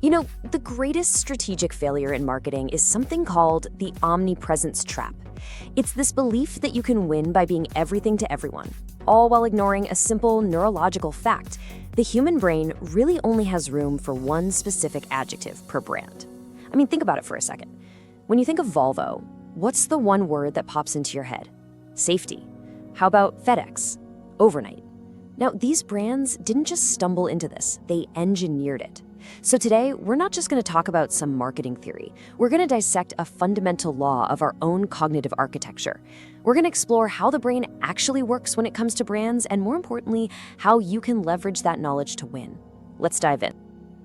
The greatest strategic failure in marketing is something called the Omnipresence Trap. It's this belief that you can win by being everything to everyone, all while ignoring a simple neurological fact. The human brain really only has room for one specific adjective per brand. Think about it for a second. When you think of Volvo, what's the one word that pops into your head? Safety. How about FedEx? Overnight. Now, these brands didn't just stumble into this, they engineered it. So today, we're not just going to talk about some marketing theory. We're going to dissect a fundamental law of our own cognitive architecture. We're going to explore how the brain actually works when it comes to brands, and more importantly, how you can leverage that knowledge to win. Let's dive in.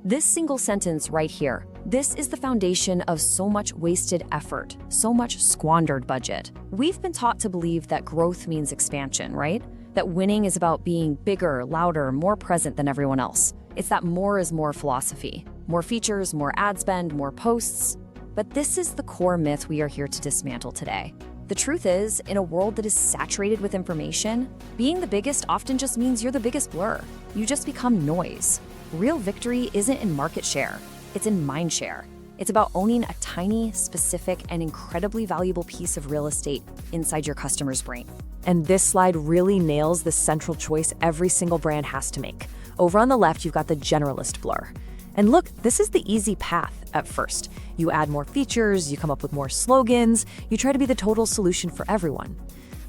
This single sentence right here, this is the foundation of so much wasted effort, so much squandered budget. We've been taught to believe that growth means expansion, right? That winning is about being bigger, louder, more present than everyone else. It's that more is more philosophy. More features, more ad spend, more posts. But this is the core myth we are here to dismantle today. The truth is, in a world that is saturated with information, being the biggest often just means you're the biggest blur. You just become noise. Real victory isn't in market share, it's in mind share. It's about owning a tiny, specific, and incredibly valuable piece of real estate inside your customer's brain. And this slide really nails the central choice every single brand has to make. Over on the left, you've got the Generalist Blur. And look, this is the easy path at first. You add more features, you come up with more slogans, you try to be the total solution for everyone.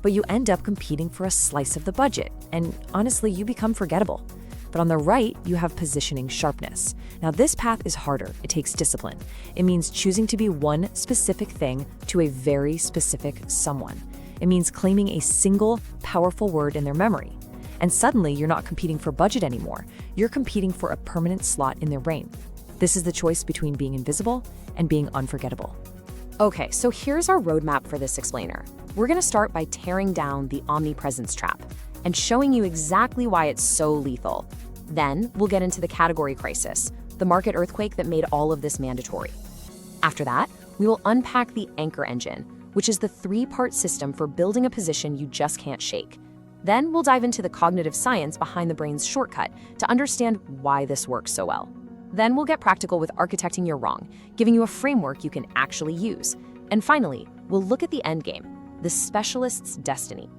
But you end up competing for a slice of the budget, and honestly, you become forgettable. But on the right, you have positioning sharpness. Now, this path is harder. It takes discipline. It means choosing to be one specific thing to a very specific someone. It means claiming a single, powerful word in their memory. And suddenly, you're not competing for budget anymore. You're competing for a permanent slot in their brain. This is the choice between being invisible and being unforgettable. Okay, so here's our roadmap for this explainer. We're going to start by tearing down the omnipresence trap and showing you exactly why it's so lethal. Then, we'll get into the category crisis, the market earthquake that made all of this mandatory. After that, we will unpack the anchor engine, which is the three-part system for building a position you just can't shake. Then we'll dive into the cognitive science behind the brain's shortcut to understand why this works so well. Then we'll get practical with architecting your wrong, giving you a framework you can actually use. And finally, we'll look at the end game, the specialist's destiny.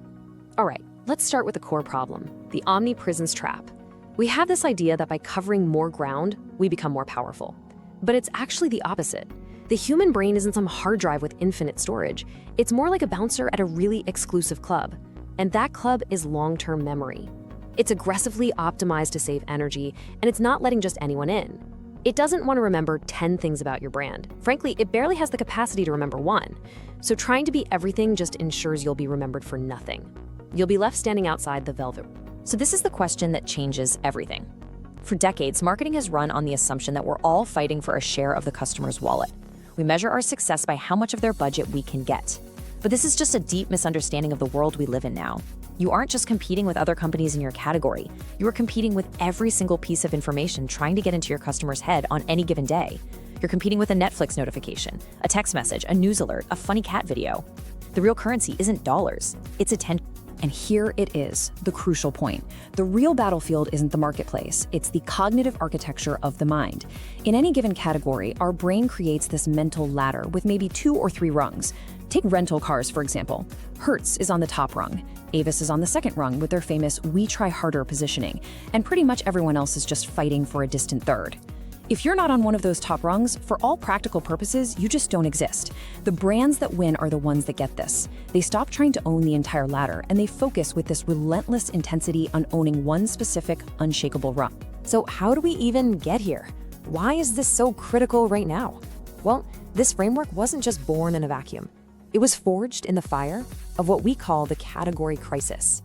All right, let's start with the core problem, the omnipresence trap. We have this idea that by covering more ground, we become more powerful. But it's actually the opposite. The human brain isn't some hard drive with infinite storage. It's more like a bouncer at a really exclusive club. And that club is long-term memory. It's aggressively optimized to save energy, and it's not letting just anyone in. It doesn't want to remember 10 things about your brand. Frankly, it barely has the capacity to remember one. So trying to be everything just ensures you'll be remembered for nothing. You'll be left standing outside the velvet. So this is the question that changes everything. For decades, marketing has run on the assumption that we're all fighting for a share of the customer's wallet. We measure our success by how much of their budget we can get. But this is just a deep misunderstanding of the world we live in now. You aren't just competing with other companies in your category. You are competing with every single piece of information trying to get into your customer's head on any given day. You're competing with a Netflix notification, a text message, a news alert, a funny cat video. The real currency isn't dollars, it's attention. And here it is, the crucial point. The real battlefield isn't the marketplace, it's the cognitive architecture of the mind. In any given category, our brain creates this mental ladder with maybe 2 or 3 rungs. Take rental cars, for example. Hertz is on the top rung. Avis is on the second rung with their famous "we try harder" positioning, and pretty much everyone else is just fighting for a distant third. If you're not on one of those top rungs, for all practical purposes, you just don't exist. The brands that win are the ones that get this. They stop trying to own the entire ladder, and they focus with this relentless intensity on owning one specific, unshakable rung. So how do we even get here? Why is this so critical right now? Well, this framework wasn't just born in a vacuum. It was forged in the fire of what we call the category crisis.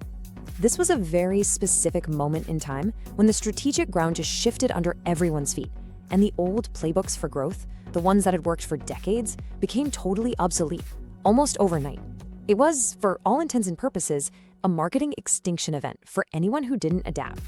This was a very specific moment in time when the strategic ground just shifted under everyone's feet, and the old playbooks for growth, the ones that had worked for decades, became totally obsolete, almost overnight. It was, for all intents and purposes, a marketing extinction event for anyone who didn't adapt.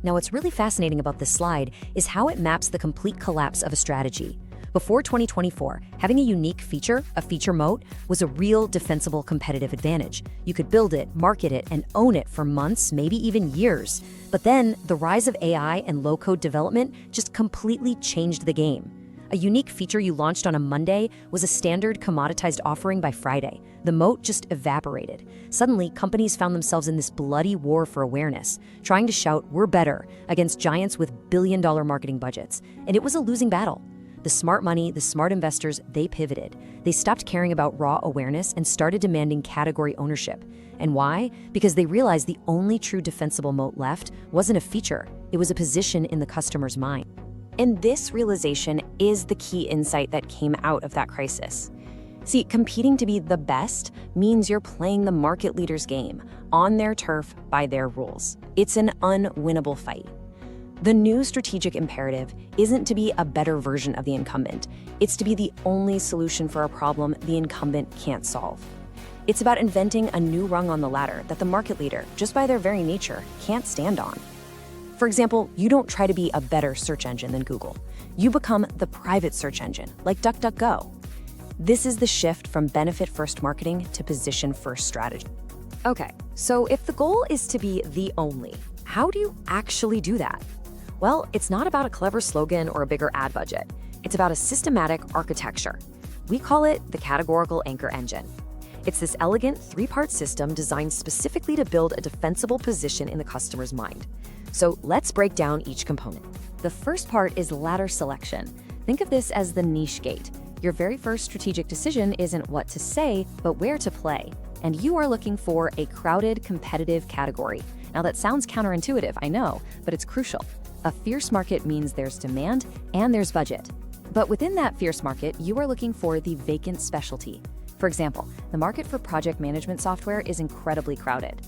Now, what's really fascinating about this slide is how it maps the complete collapse of a strategy. Before 2024, having a unique feature, a feature moat, was a real defensible competitive advantage. You could build it, market it, and own it for months, maybe even years. But then, the rise of AI and low-code development just completely changed the game. A unique feature you launched on a Monday was a standard commoditized offering by Friday. The moat just evaporated. Suddenly, companies found themselves in this bloody war for awareness, trying to shout, "We're better," against giants with billion-dollar marketing budgets. And it was a losing battle. The smart money, the smart investors, they pivoted. They stopped caring about raw awareness and started demanding category ownership. And why? Because they realized the only true defensible moat left wasn't a feature, it was a position in the customer's mind. And this realization is the key insight that came out of that crisis. See, competing to be the best means you're playing the market leader's game, on their turf, by their rules. It's an unwinnable fight. The new strategic imperative isn't to be a better version of the incumbent. It's to be the only solution for a problem the incumbent can't solve. It's about inventing a new rung on the ladder that the market leader, just by their very nature, can't stand on. For example, you don't try to be a better search engine than Google. You become the private search engine, like DuckDuckGo. This is the shift from benefit-first marketing to position-first strategy. Okay, so if the goal is to be the only, how do you actually do that? Well, it's not about a clever slogan or a bigger ad budget. It's about a systematic architecture. We call it the Categorical Anchor Engine. It's this elegant three-part system designed specifically to build a defensible position in the customer's mind. So let's break down each component. The first part is ladder selection. Think of this as the niche gate. Your very first strategic decision isn't what to say, but where to play. And you are looking for a crowded, competitive category. Now that sounds counterintuitive, I know, but it's crucial. A fierce market means there's demand and there's budget. But within that fierce market, you are looking for the vacant specialty. For example, the market for project management software is incredibly crowded.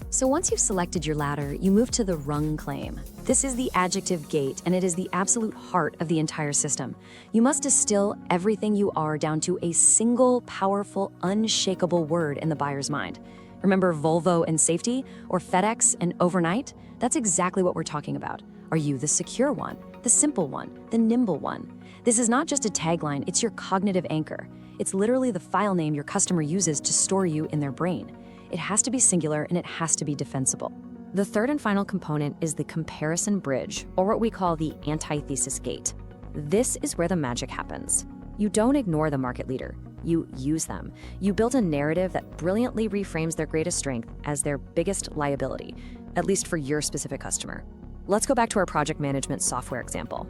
So once you've selected your ladder, you move to the Rung Claim. This is the adjective gate, and it is the absolute heart of the entire system. You must distill everything you are down to a single, powerful, unshakable word in the buyer's mind. Remember Volvo and safety, or FedEx and overnight? That's exactly what we're talking about. Are you the secure one, the simple one, the nimble one? This is not just a tagline, it's your cognitive anchor. It's literally the file name your customer uses to store you in their brain. It has to be singular and it has to be defensible. The third and final component is the comparison bridge, or what we call the anti-thesis gate. This is where the magic happens. You don't ignore the market leader, you use them. You build a narrative that brilliantly reframes their greatest strength as their biggest liability, at least for your specific customer. Let's go back to our project management software example.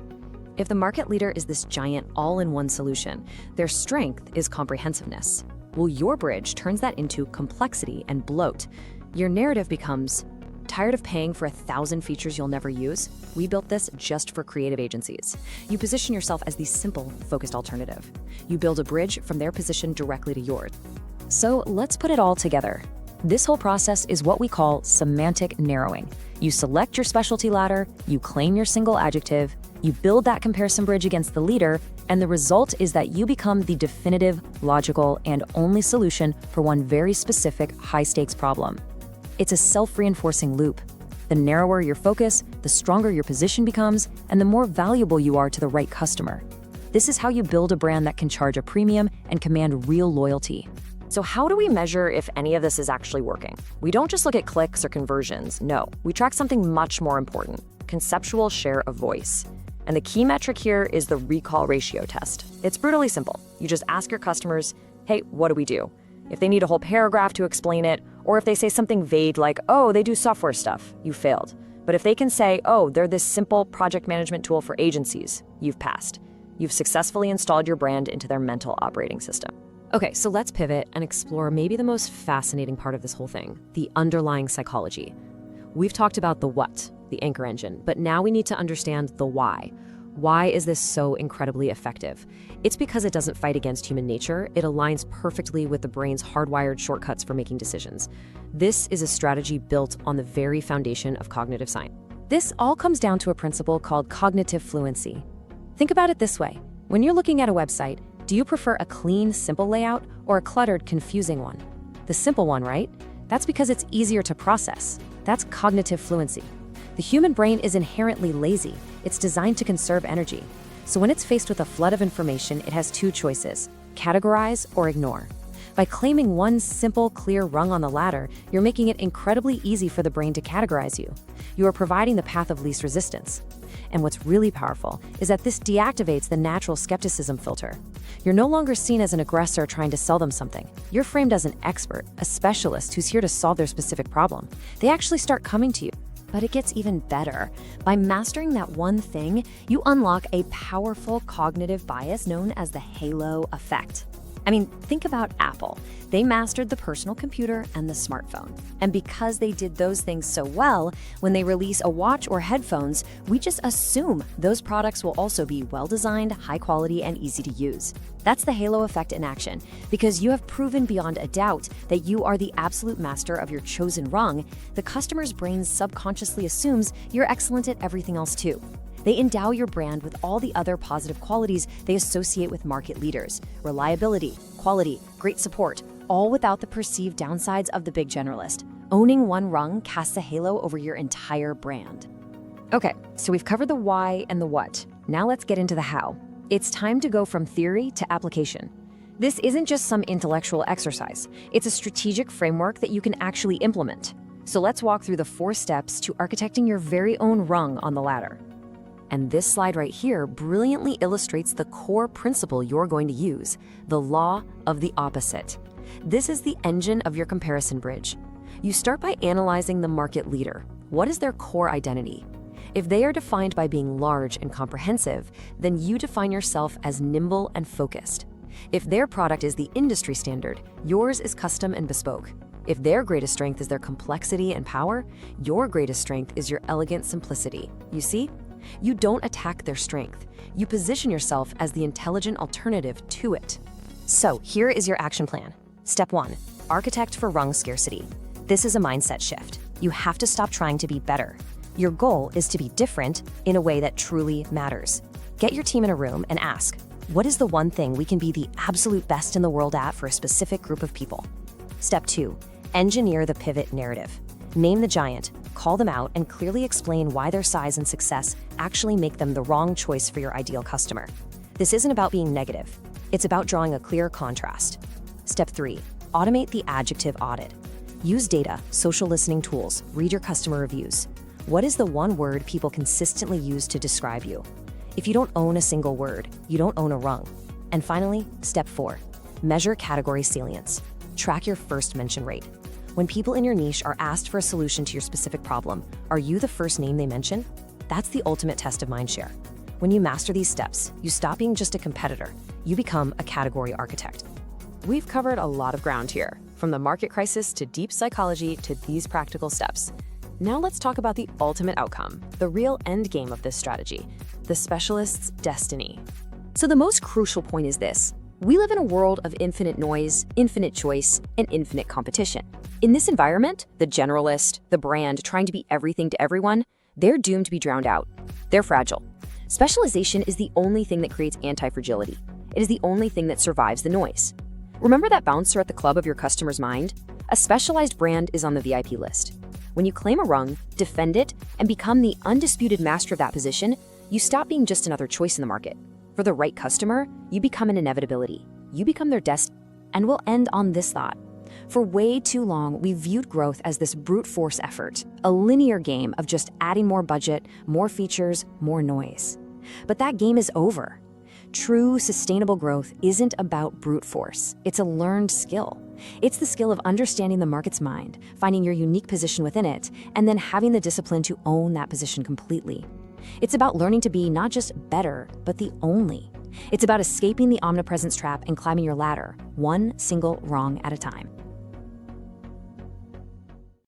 If the market leader is this giant all-in-one solution, their strength is comprehensiveness. Well, your bridge turns that into complexity and bloat. Your narrative becomes, tired of paying for 1,000 features you'll never use? We built this just for creative agencies. You position yourself as the simple, focused alternative. You build a bridge from their position directly to yours. So let's put it all together. This whole process is what we call semantic narrowing. You select your specialty ladder, you claim your single adjective, you build that comparison bridge against the leader, and the result is that you become the definitive, logical, and only solution for one very specific, high-stakes problem. It's a self-reinforcing loop. The narrower your focus, the stronger your position becomes, and the more valuable you are to the right customer. This is how you build a brand that can charge a premium and command real loyalty. So how do we measure if any of this is actually working? We don't just look at clicks or conversions, no. We track something much more important, conceptual share of voice. And the key metric here is the recall ratio test. It's brutally simple. You just ask your customers, hey, what do we do? If they need a whole paragraph to explain it, or if they say something vague like, oh, they do software stuff, you failed. But if they can say, oh, they're this simple project management tool for agencies, you've passed. You've successfully installed your brand into their mental operating system. Okay, so let's pivot and explore maybe the most fascinating part of this whole thing, the underlying psychology. We've talked about the what, the anchor engine, but now we need to understand the why. Why is this so incredibly effective? It's because it doesn't fight against human nature. It aligns perfectly with the brain's hardwired shortcuts for making decisions. This is a strategy built on the very foundation of cognitive science. This all comes down to a principle called cognitive fluency. Think about it this way. When you're looking at a website, do you prefer a clean, simple layout or a cluttered, confusing one? The simple one, right? That's because it's easier to process. That's cognitive fluency. The human brain is inherently lazy. It's designed to conserve energy. So when it's faced with a flood of information, it has two choices: categorize or ignore. By claiming one simple, clear rung on the ladder, you're making it incredibly easy for the brain to categorize you. You are providing the path of least resistance. And what's really powerful is that this deactivates the natural skepticism filter. You're no longer seen as an aggressor trying to sell them something. You're framed as an expert, a specialist who's here to solve their specific problem. They actually start coming to you. But it gets even better. By mastering that one thing, you unlock a powerful cognitive bias known as the halo effect. I mean, think about Apple. They mastered the personal computer and the smartphone. And because they did those things so well, when they release a watch or headphones, we just assume those products will also be well-designed, high quality, and easy to use. That's the halo effect in action, because you have proven beyond a doubt that you are the absolute master of your chosen rung. The customer's brain subconsciously assumes you're excellent at everything else too. They endow your brand with all the other positive qualities they associate with market leaders: reliability, quality, great support, all without the perceived downsides of the big generalist. Owning one rung casts a halo over your entire brand. Okay, so we've covered the why and the what. Now let's get into the how. It's time to go from theory to application. This isn't just some intellectual exercise. It's a strategic framework that you can actually implement. So let's walk through the 4 steps to architecting your very own rung on the ladder. And this slide right here brilliantly illustrates the core principle you're going to use: the law of the opposite. This is the engine of your comparison bridge. You start by analyzing the market leader. What is their core identity? If they are defined by being large and comprehensive, then you define yourself as nimble and focused. If their product is the industry standard, yours is custom and bespoke. If their greatest strength is their complexity and power, your greatest strength is your elegant simplicity. You see? You don't attack their strength. You position yourself as the intelligent alternative to it. So here is your action plan. Step 1, architect for rung scarcity. This is a mindset shift. You have to stop trying to be better. Your goal is to be different in a way that truly matters. Get your team in a room and ask, what is the one thing we can be the absolute best in the world at for a specific group of people? Step 2, engineer the pivot narrative. Name the giant, call them out, and clearly explain why their size and success actually make them the wrong choice for your ideal customer. This isn't about being negative. It's about drawing a clear contrast. Step 3, automate the adjective audit. Use data, social listening tools, read your customer reviews. What is the one word people consistently use to describe you? If you don't own a single word, you don't own a rung. And finally, step 4, measure category salience. Track your first mention rate. When people in your niche are asked for a solution to your specific problem, are you the first name they mention? That's the ultimate test of mindshare. When you master these steps, you stop being just a competitor. You become a category architect. We've covered a lot of ground here, from the market crisis to deep psychology to these practical steps. Now let's talk about the ultimate outcome, the real end game of this strategy, the specialist's destiny. So the most crucial point is this: we live in a world of infinite noise, infinite choice, and infinite competition. In this environment, the generalist, the brand trying to be everything to everyone, they're doomed to be drowned out. They're fragile. Specialization is the only thing that creates anti-fragility. It is the only thing that survives the noise. Remember that bouncer at the club of your customer's mind? A specialized brand is on the VIP list. When you claim a rung, defend it, and become the undisputed master of that position, you stop being just another choice in the market. For the right customer, you become an inevitability. You become their destiny. And we'll end on this thought. For way too long, we viewed growth as this brute force effort, a linear game of just adding more budget, more features, more noise. But that game is over. True, sustainable growth isn't about brute force. It's a learned skill. It's the skill of understanding the market's mind, finding your unique position within it, and then having the discipline to own that position completely. It's about learning to be not just better, but the only. It's about escaping the omnipresence trap and climbing your ladder, one single rung at a time.